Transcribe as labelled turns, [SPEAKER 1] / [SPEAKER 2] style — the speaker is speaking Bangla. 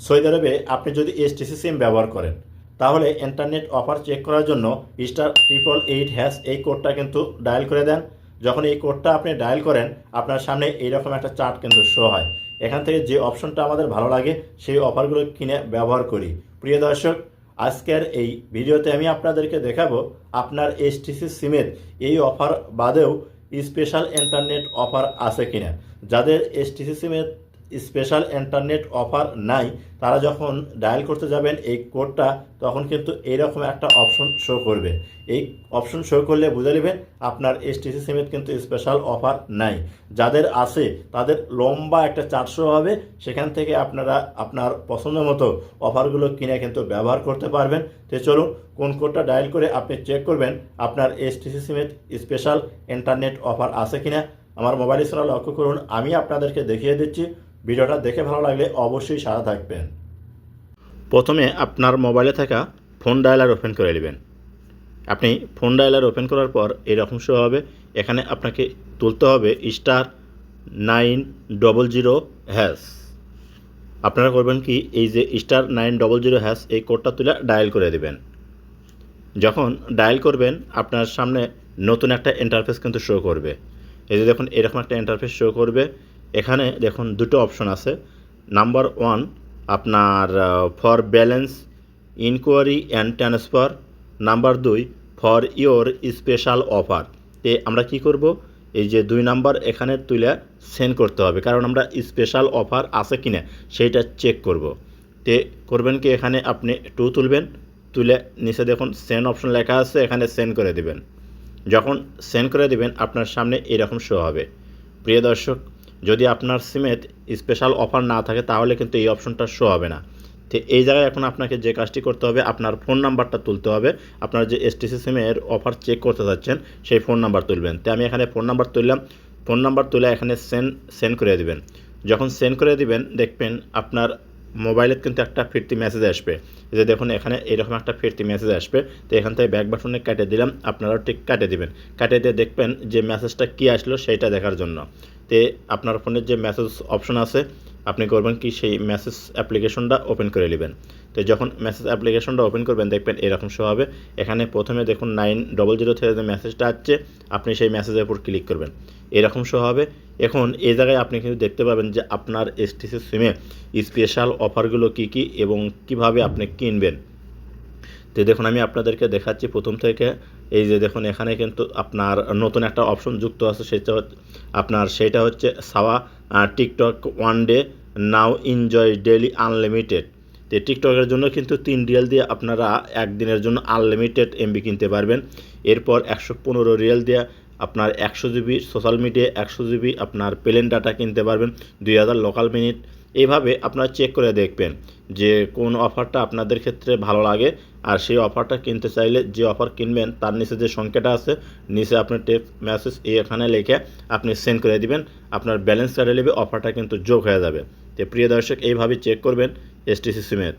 [SPEAKER 1] সৌদি আরবে আপনি যদি এসটিসি সিম ব্যবহার করেন তাহলে ইন্টারনেট অফার চেক করার জন্য *888# এই কোডটা কিন্তু ডায়াল করে দেন। যখন এই কোডটা আপনি ডায়াল করেন আপনার সামনে এইরকম একটা চার্ট কিন্তু শো হয়। এখান থেকে যে অপশনটা আমাদের ভালো লাগে সেই অফারগুলো কিনে ব্যবহার করি। প্রিয় দর্শক, আজকের এই ভিডিওতে আমি আপনাদেরকে দেখাবো আপনার এসটিসি সিমের এই অফার বাদেও স্পেশাল ইন্টারনেট অফার আছে কিনা। যাদের এসটিসি সিমের স্পেশাল ইন্টারনেট অফার নাই তারা যখন ডায়াল করতে যাবেন এই কোডটা তখন কিন্তু এইরকম একটা অপশন শো করবে। এই অপশন শো করলে বুঝে নেবেন আপনার এসটিসি সিমের কিন্তু স্পেশাল অফার নাই। যাদের আছে তাদের লম্বা একটা চার্ট শো হবে, সেখান থেকে আপনারা আপনার পছন্দ মতো অফারগুলো কিনে কিন্তু ব্যবহার করতে পারবেন। তো চলুন কোন কোডটা ডায়াল করে আপনি চেক করবেন আপনার এসটিসি সিমের স্পেশাল ইন্টারনেট অফার আছে কিনা। আমার মোবাইল স্ক্রিনে লক্ষ্য করুন, আমি আপনাদেরকে দেখিয়ে দিচ্ছি। ভিডিওটা দেখে ভালো লাগলে অবশ্যই সাথে থাকবেন। প্রথমে আপনার মোবাইলে থাকা ফোন ডায়ালার ওপেন করে নেবেন। আপনি ফোন ডায়ালার ওপেন করার পর এরকম শো হবে। এখানে আপনাকে তুলতে হবে *900#। আপনারা করবেন কি, এই যে *900# এই কোডটা তুলে ডায়াল করে দেবেন। যখন ডায়াল করবেন আপনার সামনে নতুন একটা ইন্টারফেস কিন্তু শো করবে। এই যে দেখুন এরকম একটা ইন্টারফেস শো করবে। এখানে দেখুন দুটো অপশন আছে। নাম্বার 1 আপনার for balance enquiry and transfer, number 2 for your special offer. তে আমরা কি করব, এই যে 2 নাম্বার এখানে তুলে সেন্ড করতে হবে, কারণ আমরা স্পেশাল অফার আছে কিনা সেইটা চেক করব। তে করবেন কি, এখানে আপনি 2 তুলবেন, তুলে নিচে দেখুন সেন্ড অপশন লেখা আছে, এখানে সেন্ড করে দিবেন। যখন সেন্ড করে দিবেন আপনার সামনে এরকম শো হবে। প্রিয় দর্শক, যদি আপনার সিমের স্পেশাল অফার না থাকে তাহলে কিন্তু এই অপশনটা শো হবে না। তো এই জায়গায় এখন আপনাকে যে কাজটি করতে হবে, আপনার ফোন নাম্বারটা তুলতে হবে। আপনার যে এসটিসি সিমের অফার চেক করতে যাচ্ছেন সেই ফোন নাম্বার তুলবেন। তো আমি এখানে ফোন নাম্বার তুললাম। ফোন নাম্বার তুলে এখানে সেন্ড করে দিবেন। যখন সেন্ড করে দিবেন দেখবেন আপনার মোবাইলে কিন্তু একটা ফিরতি মেসেজ আসবে। এই যে দেখুন এখানে এরকম একটা ফিরতি মেসেজ আসবে। তো এখান থেকে ব্যাক বাটনে কেটে দিলাম, আপনারাও ঠিক কেটে দিবেন। কেটে দিয়ে দেখবেন যে মেসেজটা কী আসলো সেইটা দেখার জন্য। তে আপনার ফোনের যে মেসেজ অপশন আছে আপনি করবেন কি, সেই মেসেজ অ্যাপ্লিকেশনটা ওপেন করে নেবেন। তো যখন মেসেজ অ্যাপ্লিকেশনটা ওপেন করবেন দেখবেন এরকম শো হবে। এখানে প্রথমে দেখুন 900 থেকে যে মেসেজটা আসছে আপনি সেই মেসেজের উপর ক্লিক করবেন, এরকম শো হবে। এখন এই জায়গায় আপনি কিন্তু দেখতে পাবেন যে আপনার এসটিসি সিমে স্পেশাল অফারগুলো কী কী এবং কিভাবে আপনি কিনবেন। তো দেখুন আমি আপনাদেরকে দেখাচ্ছি প্রথম থেকে। এই যে দেখুন এখানে কিন্তু আপনার নতুন একটা অপশন যুক্ত আছে, সেটা হচ্ছে সাওয়া টিকটক ওয়ান ডে নাও এনজয় ডেইলি আনলিমিটেড। তো টিকটকের জন্য কিন্তু 3 রিয়াল দিয়ে আপনারা একদিনের জন্য আনলিমিটেড এমবি কিনতে পারবেন। এরপর 115 রিয়াল দিয়ে আপনার 100 জিবি সোশ্যাল মিডিয়া, 100 জিবি আপনার প্লেন ডাটা কিনতে পারবেন, 2000 লোকাল মিনিট। এইভাবে আপনারা চেক করে দেখবেন যে কোন অফারটা আপনাদের ক্ষেত্রে ভালো লাগে। আর সেই অফারটা কিনতে চাইলে যে অফার কিনবেন তার নিচে যে সংখ্যাটা আছে, নিচে আপনার টেক্সট মেসেজ এখানে লিখে আপনি সেন্ড করে দিবেন। আপনার ব্যালেন্স কার্ডে নেবে অফারটা কিন্তু যোগ হয়ে যাবে। তো প্রিয় দর্শক, এইভাবে চেক করবেন এসটিসি সিমের।